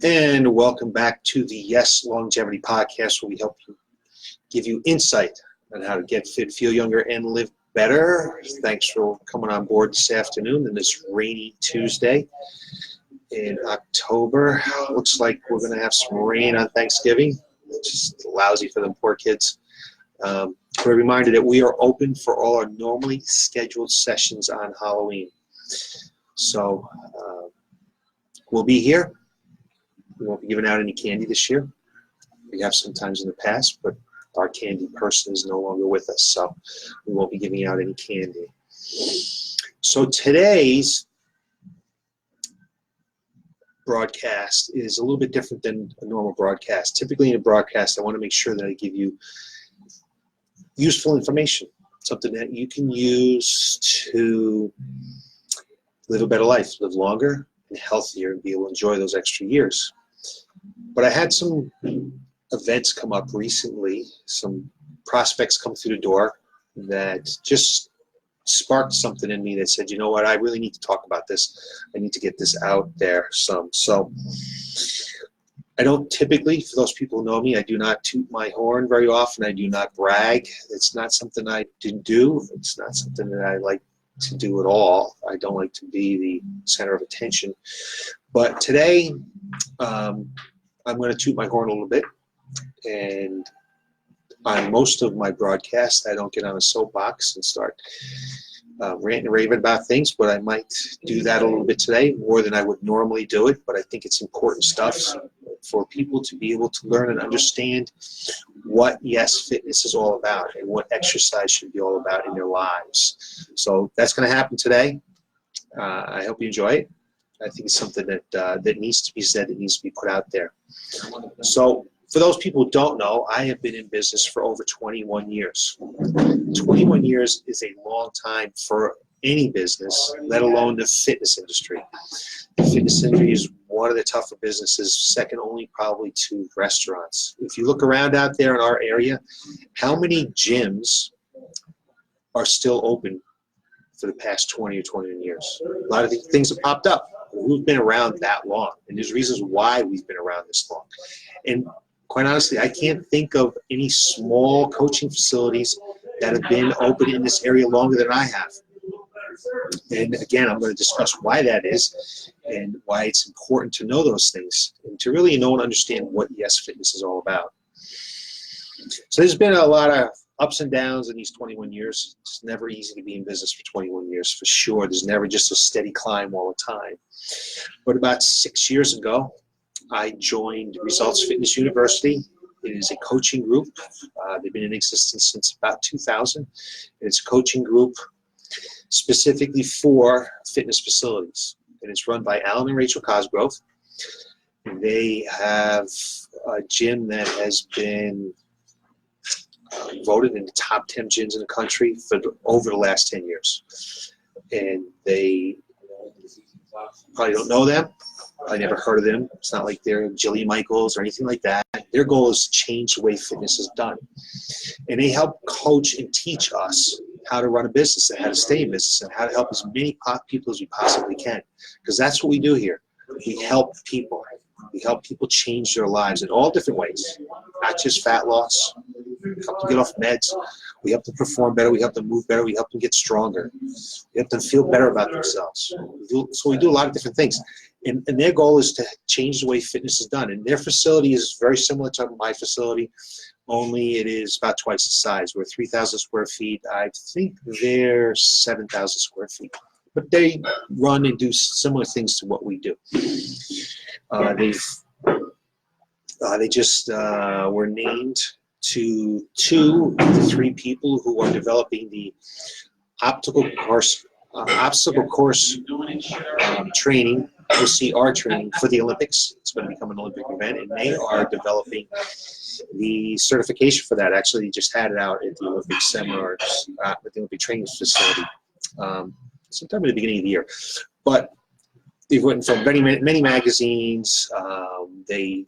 And welcome back to the Y.E.S. Longevity Podcast, where we help you give you insight on how to get fit, feel younger, and live better. Thanks for coming on board this afternoon on this rainy Tuesday in October. Looks like we're going to have some rain on Thanksgiving, which is lousy for them poor kids. For a reminder that we are open for all our normally scheduled sessions on Halloween. So we'll be here. We won't be giving out any candy this year. We have sometimes in the past, but our candy person is no longer with us, so we won't be giving out any candy. So today's broadcast is a little bit different than a normal broadcast. Typically in a broadcast, I want to make sure that I give you useful information, something that you can use to live a better life, live longer and healthier, and be able to enjoy those extra years. But I had some events come up recently, some prospects come through the door that just sparked something in me that said, you know what, I really need to talk about this. I need to get this out there some. So I don't typically, for those people who know me, I do not toot my horn very often. I do not brag. It's not something I do. It's not something that I like to do at all. I don't like to be the center of attention. But today, I'm going to toot my horn a little bit, and on most of my broadcasts, I don't get on a soapbox and start ranting and raving about things, but I might do that a little bit today, more than I would normally do it. But I think it's important stuff for people to be able to learn and understand what Y.E.S. fitness is all about and what exercise should be all about in their lives. So that's going to happen today. I hope you enjoy it. I think it's something that that needs to be said, that needs to be put out there. So for those people who don't know, I have been in business for over 21 years. 21 years is a long time for any business, let alone the fitness industry. The fitness industry is one of the tougher businesses, second only probably to restaurants. If you look around out there in our area, how many gyms are still open for the past 20 or 21 years? A lot of things have popped up. We've been around that long, and there's reasons why we've been around this long. And quite honestly, I can't think of any small coaching facilities that have been open in this area longer than I have. And again, I'm going to discuss why that is and why it's important to know those things and to really know and understand what Y.E.S. Fitness is all about. So there's been a lot of ups and downs in these 21 years. It's never easy to be in business for 21 years, for sure. There's never just a steady climb all the time. But about 6 years ago, I joined Results Fitness University. It is a coaching group. They've been in existence since about 2000. It's a coaching group specifically for fitness facilities. And it's run by Alan and Rachel Cosgrove. They have a gym that has been voted in the top 10 gyms in the country for over the last 10 years. And they probably don't know them. I never heard of them. It's not like they're Jillian Michaels or anything like that. Their goal is to change the way fitness is done. And they help coach and teach us how to run a business and how to stay in business and how to help as many people as we possibly can. Because that's what we do here. We help people. We help people change their lives in all different ways, not just fat loss. We help them get off meds. We help them perform better. We help them move better. We help them get stronger. We help them feel better about themselves. So we do a lot of different things. And their goal is to change the way fitness is done. And their facility is very similar to my facility, only it is about twice the size. We're 3,000 square feet. I think they're 7,000 square feet. But they run and do similar things to what we do. They just were named to 2 of the 3 people who are developing the obstacle course training, OCR training for the Olympics. It's going to become an Olympic event, and they are developing the certification for that. Actually, they just had it out at the Olympic seminars, at the Olympic training facility, sometime at the beginning of the year. But they've written for many magazines. They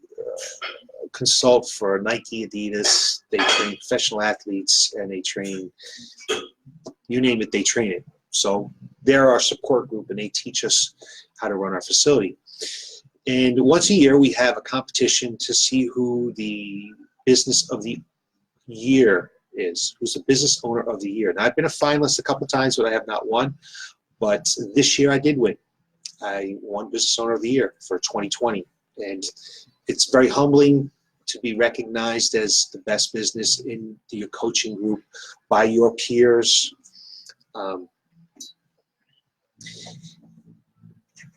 consult for Nike, Adidas. They train professional athletes, and they train, you name it, they train it. So they're our support group, and they teach us how to run our facility. And once a year, we have a competition to see who the business of the year is, who's the business owner of the year. Now, I've been a finalist a couple of times, but I have not won. But this year I did win. I won Business Owner of the Year for 2020. And it's very humbling to be recognized as the best business in your coaching group by your peers.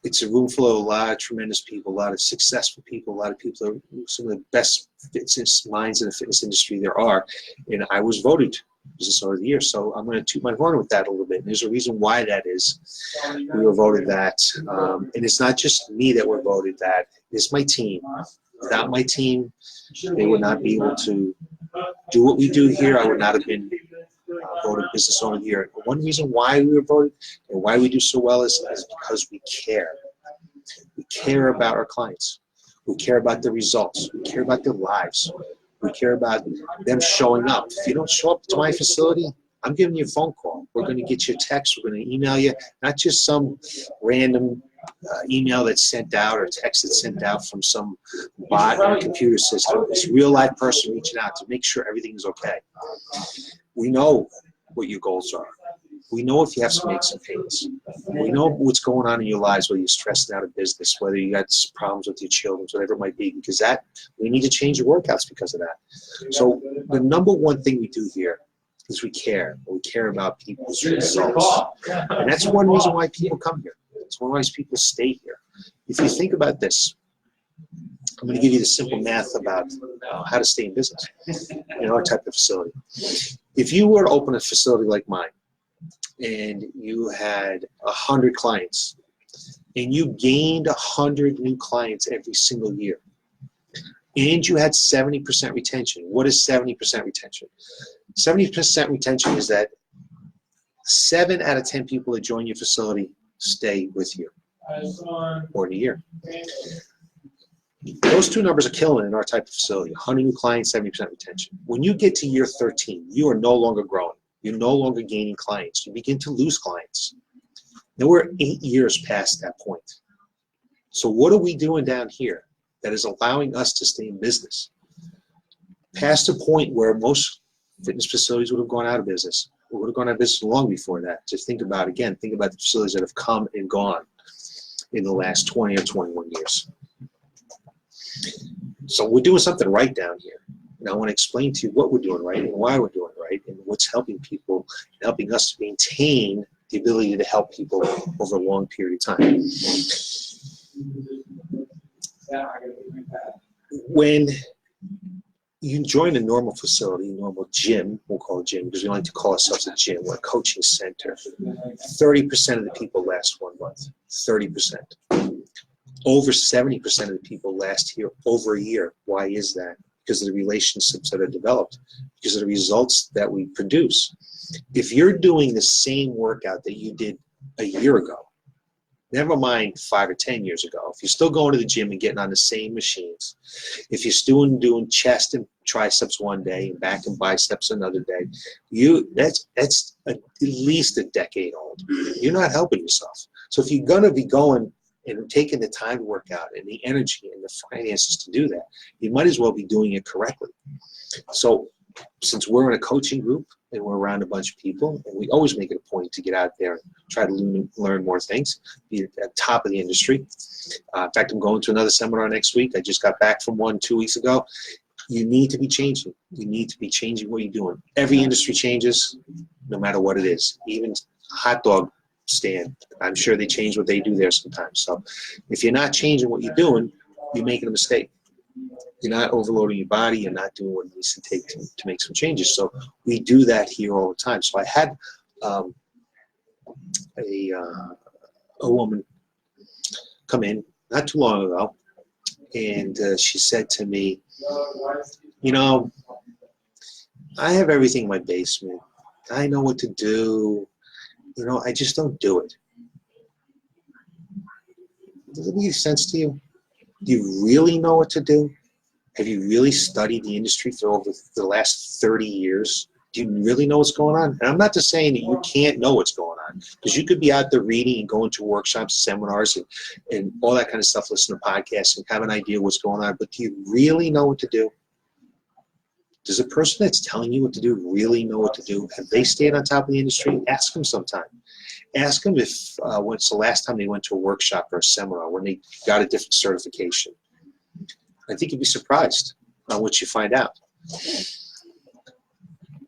It's a room full of a lot of tremendous people, a lot of successful people, a lot of people that are some of the best fitness minds in the fitness industry there are. And I was voted Business Owner of the Year, so I'm going to toot my horn with that a little bit. And there's a reason why that is. We were voted that. And it's not just me that were voted that. It's my team. Without my team, they would not be able to do what we do here. I would not have been voted Business Owner of the Year. One reason why we were voted and why we do so well is because we care. We care about our clients. We care about the results. We care about their lives. We care about them showing up. If you don't show up to my facility, I'm giving you a phone call. We're going to get you a text. We're going to email you, not just some random email that's sent out or text that's sent out from some bot or computer system. It's a real life person reaching out to make sure everything's okay. We know what your goals are. We know if you have some aches and pains. We know what's going on in your lives, whether you're stressed out of business, whether you got problems with your children, whatever it might be, because that we need to change your workouts because of that. So the number one thing we do here is we care. We care about people's results. And that's one reason why people come here. It's one reason people stay here. If you think about this, I'm going to give you the simple math about how to stay in business in our type of facility. If you were to open a facility like mine and you had 100 clients and you gained 100 new clients every single year and you had 70% retention, what is 70% retention? 70% retention is that 7 out of 10 people that join your facility stay with you for a year. Those two numbers are killing in our type of facility. 100 new clients, 70% retention. When you get to year 13, you are no longer growing. You're no longer gaining clients. You begin to lose clients. Now we're 8 years past that point. So what are we doing down here that is allowing us to stay in business? Past the point where most fitness facilities would have gone out of business. We would have gone out of business long before that. Just think about, again, think about the facilities that have come and gone in the last 20 or 21 years. So we're doing something right down here. And I want to explain to you what we're doing right and why we're doing it right and what's helping people, helping us to maintain the ability to help people over a long period of time. When you join a normal facility, a normal gym, we'll call it gym because we like to call ourselves a gym, we're a coaching center, 30% of the people last 1 month, 30%. Over 70% of the people last here over a year. Why is that? Because of the relationships that are developed, because of the results that we produce. If you're doing the same workout that you did a year ago, never mind 5 or 10 years ago, if you're still going to the gym and getting on the same machines, if you're still doing chest and triceps one day and back and biceps another day, that's at least a decade old. You're not helping yourself. So if you're going to be going and taking the time to work out and the energy and the finances to do that, you might as well be doing it correctly. So since we're in a coaching group and we're around a bunch of people, and we always make it a point to get out there and try to learn more things, be at the top of the industry. In fact, I'm going to another seminar next week. I just got back from one 2 weeks ago. You need to be changing. You need to be changing what you're doing. Every industry changes, no matter what it is. Even hot dog stand, I'm sure they change what they do there sometimes. So if you're not changing what you're doing, you're making a mistake. You're not overloading your body. You're not doing what it needs to take to make some changes. So we do that here all the time. So I had a woman come in not too long ago, and she said to me, you know, I have everything in my basement. I know what to do. You know, I just don't do it. Does it make sense to you? Do you really know what to do? Have you really studied the industry for over the last 30 years? Do you really know what's going on? And I'm not just saying that you can't know what's going on, because you could be out there reading and going to workshops, seminars, and all that kind of stuff, listen to podcasts and have an idea what's going on, but do you really know what to do? Does the person that's telling you what to do really know what to do? Have they stayed on top of the industry? Ask them sometime. Ask them if when's the last time they went to a workshop or a seminar, when they got a different certification. I think you'd be surprised on what you find out.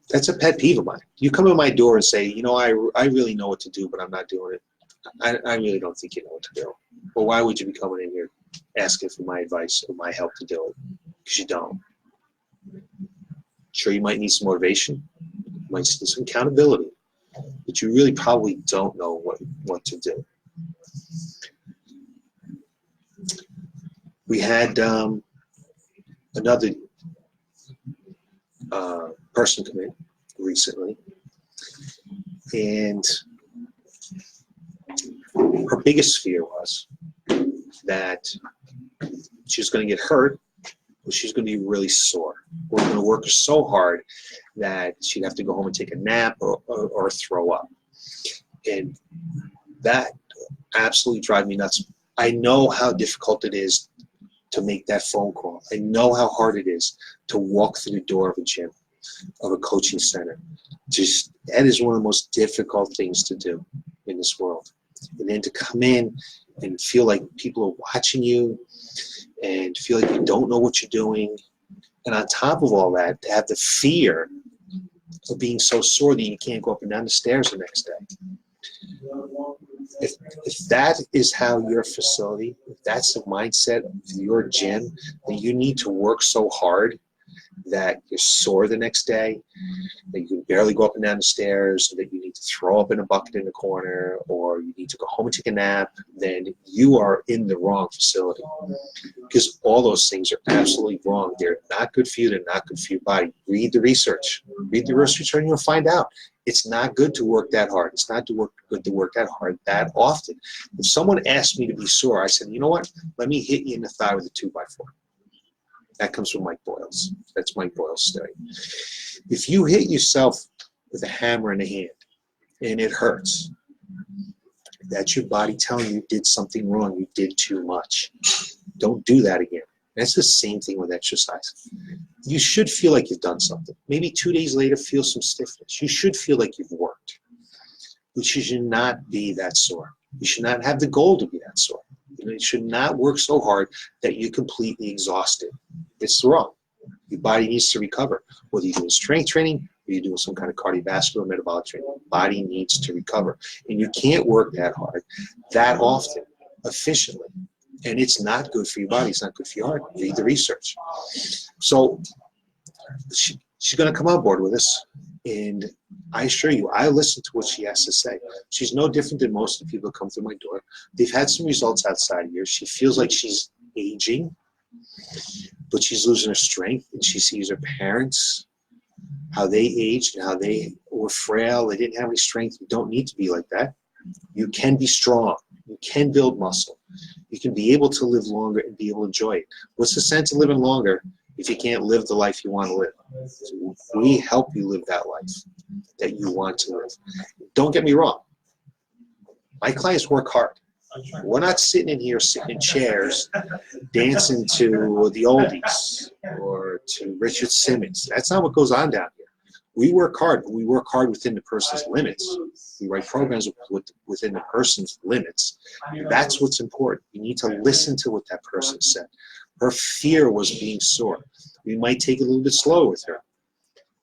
That's a pet peeve of mine. You come in my door and say, you know, I really know what to do, but I'm not doing it. I really don't think you know what to do. Well, why would you be coming in here asking for my advice or my help to do it? Because you don't. Sure, you might need some motivation. You might need some accountability. But you really probably don't know what to do. We had another person come in recently, and her biggest fear was that she was going to get hurt, but she's going to be really sore. We're going to work her so hard that she'd have to go home and take a nap or throw up. And that absolutely drives me nuts. I know how difficult it is to make that phone call. I know how hard it is to walk through the door of a gym, of a coaching center. That is one of the most difficult things to do in this world. And then to come in and feel like people are watching you and feel like you don't know what you're doing. And on top of all that, to have the fear of being so sore that you can't go up and down the stairs the next day. If that is how your facility, if that's the mindset of your gym, that you need to work so hard that you're sore the next day, that you can barely go up and down the stairs, that you need to throw up in a bucket in the corner, or you need to go home and take a nap, then you are in the wrong facility. Because all those things are absolutely wrong. They're not good for you. They're not good for your body. Read the research. Read the research and you'll find out. It's not good to work that hard. It's not good to work that hard that often. If someone asked me to be sore, I said, you know what? Let me hit you in the thigh with a 2x4. That comes from Mike Boyle's. That's Mike Boyle's study. If you hit yourself with a hammer in the hand and it hurts, that's your body telling you did something wrong. You did too much. Don't do that again. That's the same thing with exercise. You should feel like you've done something. Maybe 2 days later, feel some stiffness. You should feel like you've worked. But you should not be that sore. You should not have the goal to be that sore. You should not work so hard that you're completely exhausted. It's wrong. Your body needs to recover. Whether you're doing strength training or you're doing some kind of cardiovascular metabolic training, the body needs to recover. And you can't work that hard, that often, efficiently. And it's not good for your body. It's not good for your heart. Read the research. So she's going to come on board with us. And I assure you, I listen to what she has to say. She's no different than most of the people who come through my door. They've had some results outside here. She feels like she's aging, but she's losing her strength. And she sees her parents, how they aged and how they were frail. They didn't have any strength. You don't need to be like that. You can be strong. You can build muscle. You can be able to live longer and be able to enjoy it. What's the sense of living longer if you can't live the life you want to live? So we help you live that life that you want to live. Don't get me wrong. My clients work hard. We're not sitting in here, sitting in chairs, dancing to the oldies or to Richard Simmons. That's not what goes on down here. We work hard, but we work hard within the person's limits. We write programs within the person's limits. That's what's important. You need to listen to what that person said. Her fear was being sore. We might take it a little bit slow with her.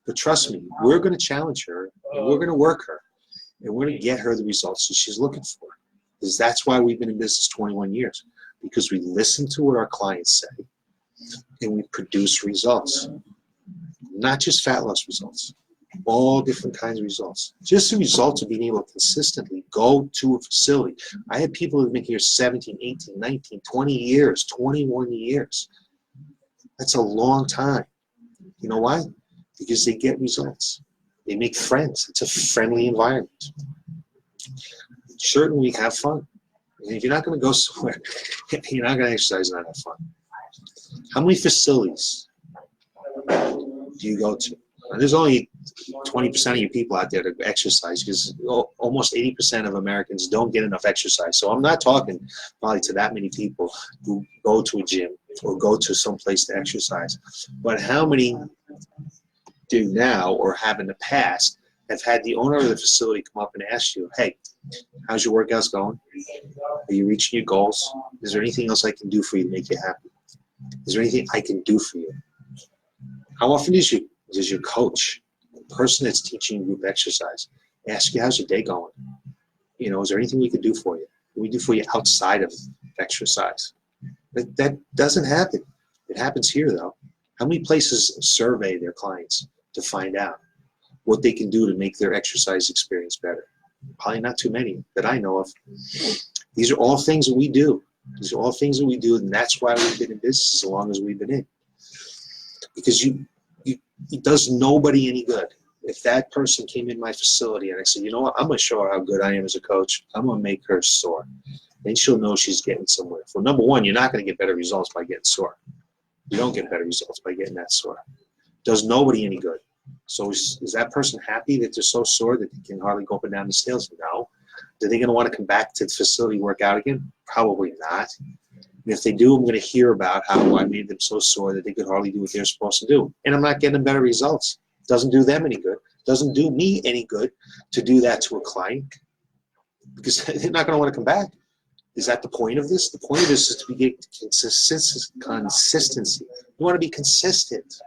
But trust me, we're going to challenge her, and we're going to work her, and we're going to get her the results that she's looking for. Because that's why we've been in business 21 years. Because we listen to what our clients say, and we produce results. Not just fat loss results. All different kinds of results. Just the results of being able to consistently go to a facility. I have people who've been here 17, 18, 19, 20 years, 21 years. That's a long time. You know why? Because they get results. They make friends. It's a friendly environment. Certainly have fun. And if you're not going to go somewhere, you're not going to exercise and not have fun. How many facilities do you go to? And there's only 20% of you people out there that exercise, because almost 80% of Americans don't get enough exercise. So I'm not talking probably to that many people who go to a gym or go to some place to exercise. But how many do now or have in the past have had the owner of the facility come up and ask you, hey, how's your workouts going? Are you reaching your goals? Is there anything else I can do for you to make you happy? Is there anything I can do for you? How often does your coach, the person that's teaching group exercise, ask you, how's your day going? You know, is there anything we can do for you? Can we do for you outside of exercise? That doesn't happen. It happens here, though. How many places survey their clients to find out what they can do to make their exercise experience better? Probably not too many that I know of. These are all things that we do. These are all things that we do, and that's why we've been in business as long as we've been in. Because it does nobody any good. If that person came in my facility and I said, you know what, I'm going to show her how good I am as a coach. I'm going to make her sore. Then she'll know she's getting somewhere. Well, number one, you're not going to get better results by getting sore. You don't get better results by getting that sore. It does nobody any good. So is that person happy that they're so sore that they can hardly go up and down the stairs? No. Are they going to want to come back to the facility and work out again? Probably not. And if they do, I'm going to hear about how I made them so sore that they could hardly do what they're supposed to do. And I'm not getting better results. It doesn't do them any good. It doesn't do me any good to do that to a client, because they're not going to want to come back. Is that the point of this? The point of this is to get consistency. You want to be consistent.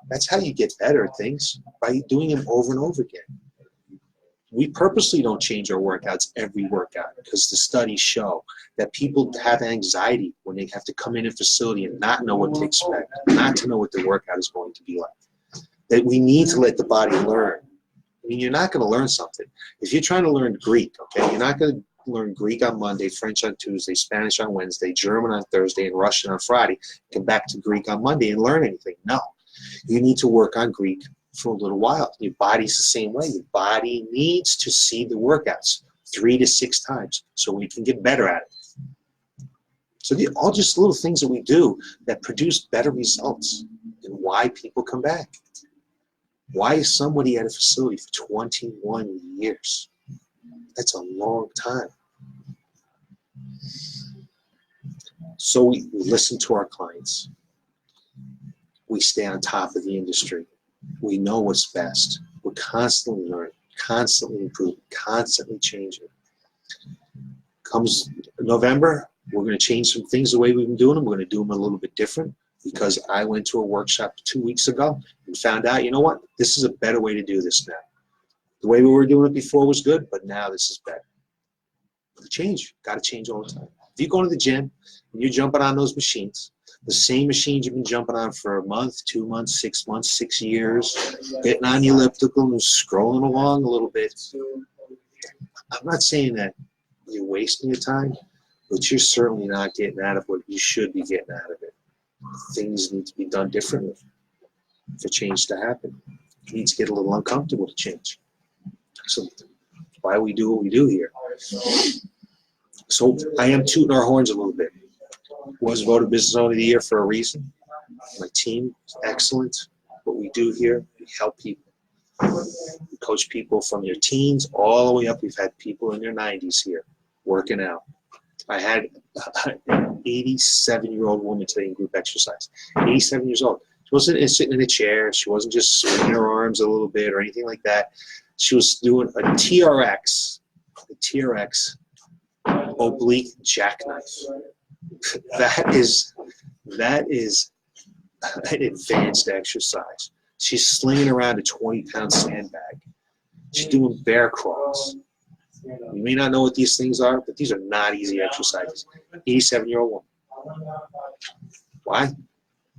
That's how you get better at things, by doing them over and over again. We purposely don't change our workouts every workout, because the studies show that people have anxiety when they have to come in a facility and not know what to expect, not to know what the workout is going to be like. That we need to let the body learn. I mean, you're not going to learn something. If you're trying to learn Greek, okay, you're not going to learn Greek on Monday, French on Tuesday, Spanish on Wednesday, German on Thursday, and Russian on Friday. Come back to Greek on Monday and learn anything. No. You need to work on Greek for a little while. Your body's the same way. Your body needs to see the workouts 3 to 6 times so we can get better at it. So they're all just little things that we do that produce better results, and why people come back. Why is somebody at a facility for 21 years? That's a long time. So we listen to our clients. We stay on top of the industry. We know what's best. We're constantly learning, constantly improving, constantly changing. Comes November, we're going to change some things the way we've been doing them. We're going to do them a little bit different, because I went to a workshop 2 weeks ago and found out, you know what, this is a better way to do this now. The way we were doing it before was good, but now this is better. Change. Got to change all the time. If you go to the gym and you're jumping on those machines, the same machines you've been jumping on for a month, 2 months, 6 months, 6 years, getting on the elliptical and scrolling along a little bit. I'm not saying that you're wasting your time, but you're certainly not getting out of what you should be getting out of it. Things need to be done differently for change to happen. You need to get a little uncomfortable to change. So that's why we do what we do here. So I am tooting our horns a little bit. Was voted Business Owner of the Year for a reason. My team is excellent. What we do here, we help people. We coach people from their teens all the way up. We've had people in their 90s here working out. I had an 87-year-old woman today in group exercise. 87 years old. She wasn't sitting in a chair. She wasn't just swinging her arms a little bit or anything like that. She was doing a TRX oblique jackknife. That is an advanced exercise. She's slinging around a 20-pound sandbag. She's doing bear crawls. You may not know what these things are, but these are not easy exercises. 87-year-old woman. Why?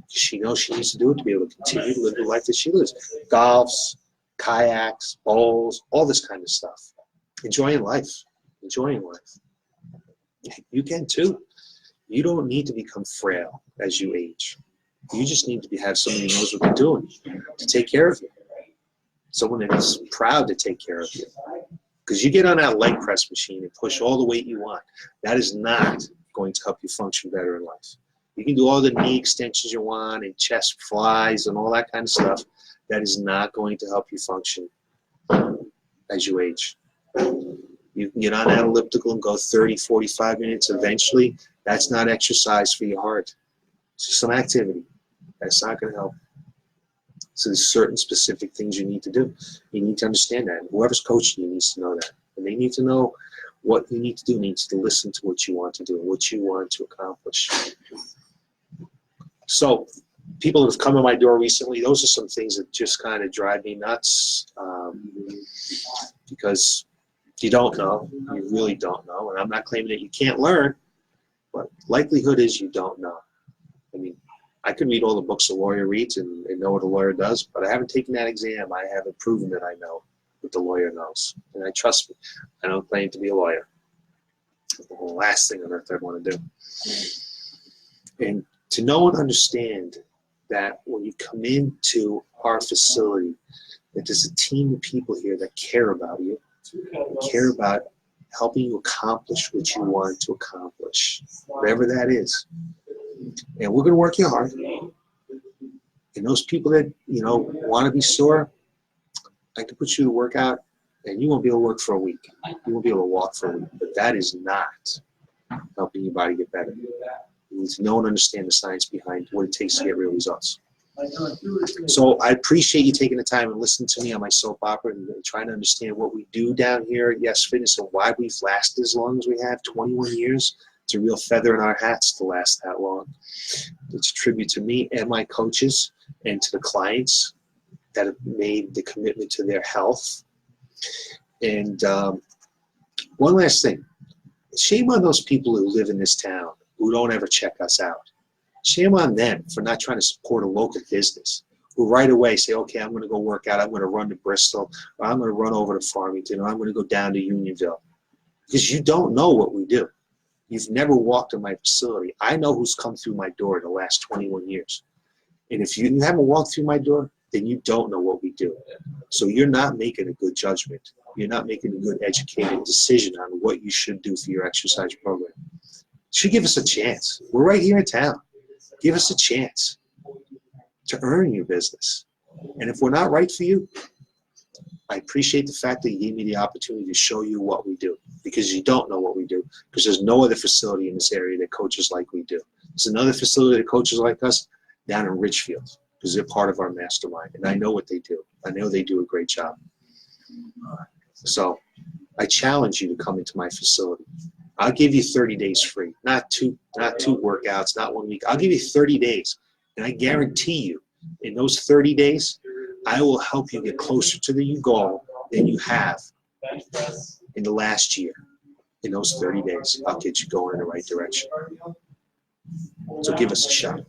She knows she needs to do it to be able to continue to live the life that she lives. Golfs, kayaks, bowls, all this kind of stuff. Enjoying life. Enjoying life. You can too. You don't need to become frail as you age. You just need to have somebody who knows what they're doing to take care of you. Someone that is proud to take care of you. Because you get on that leg press machine and push all the weight you want. That is not going to help you function better in life. You can do all the knee extensions you want and chest flies and all that kind of stuff. that is not going to help you function as you age. You can get on that elliptical and go 30, 45 minutes. Eventually, that's not exercise for your heart. It's just some activity. That's not going to help. So there's certain specific things you need to do. You need to understand that. And whoever's coaching you needs to know that. And they need to know what you need to do. Needs to listen to what you want to do and what you want to accomplish. So people that have come to my door recently, those are some things that just kind of drive me nuts, because you don't know. You really don't know. And I'm not claiming that you can't learn, but likelihood is you don't know. I mean, I could read all the books a lawyer reads and know what a lawyer does, but I haven't taken that exam. I haven't proven that I know what the lawyer knows. And I trust me. I don't claim to be a lawyer. It's the last thing on earth I'd want to do. And to know and understand that when you come into our facility, that there's a team of people here that care about you, care about helping you accomplish what you want to accomplish, whatever that is. And we're going to work you hard. And those people that, want to be sore, I can put you to work out, and you won't be able to work for a week. You won't be able to walk for a week. But that is not helping your body get better. You need to know and understand the science behind what it takes to get real results. So I appreciate you taking the time and listening to me on my soap opera and trying to understand what we do down here at Y.E.S Fitness and why we've lasted as long as we have, 21 years. It's a real feather in our hats to last that long. It's a tribute to me and my coaches and to the clients that have made the commitment to their health. And one last thing. Shame on those people who live in this town who don't ever check us out. Shame on them for not trying to support a local business, who right away say, okay, I'm going to go work out, I'm going to run to Bristol, or I'm going to run over to Farmington, or I'm going to go down to Unionville. Because you don't know what we do. You've never walked in my facility. I know who's come through my door in the last 21 years. And if you haven't walked through my door, then you don't know what we do. So you're not making a good judgment. You're not making a good educated decision on what you should do for your exercise program. You should give us a chance. We're right here in town. Give us a chance to earn your business. And if we're not right for you, I appreciate the fact that you gave me the opportunity to show you what we do, because you don't know what we do, because there's no other facility in this area that coaches like we do. There's another facility that coaches like us down in Richfield, because they're part of our mastermind, and I know what they do. I know they do a great job. So I challenge you to come into my facility. I'll give you 30 days free, not two workouts, not 1 week. I'll give you 30 days, and I guarantee you, in those 30 days, I will help you get closer to the goal than you have in the last year. In those 30 days, I'll get you going in the right direction. So give us a shot.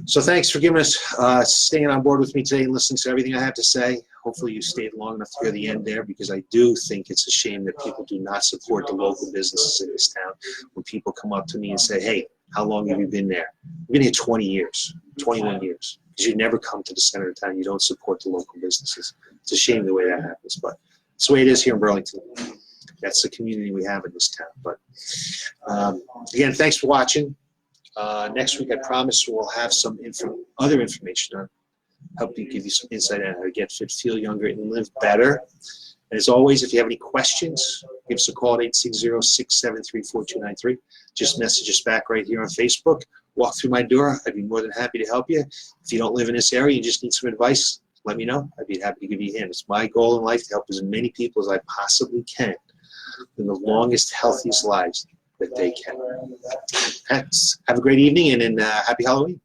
So thanks for giving us, staying on board with me today and listening to everything I have to say. Hopefully you stayed long enough to hear the end there, because I do think it's a shame that people do not support the local businesses in this town. When people come up to me and say, hey, how long have you been there? I've been here 20 years, 21 years. Because you never come to the center of town. You don't support the local businesses. It's a shame the way that happens, but it's the way it is here in Burlington. That's the community we have in this town. But again, thanks for watching. Next week, I promise we'll have some other information on help you, give you some insight on how to get fit, feel younger, and live better. And as always, if you have any questions, give us a call at 860-673-4293. Just message us back right here on Facebook. Walk through my door. I'd be more than happy to help you. If you don't live in this area, you just need some advice, let me know. I'd be happy to give you a hand. It's my goal in life to help as many people as I possibly can in the longest, healthiest lives that they can. Have a great evening, and happy Halloween.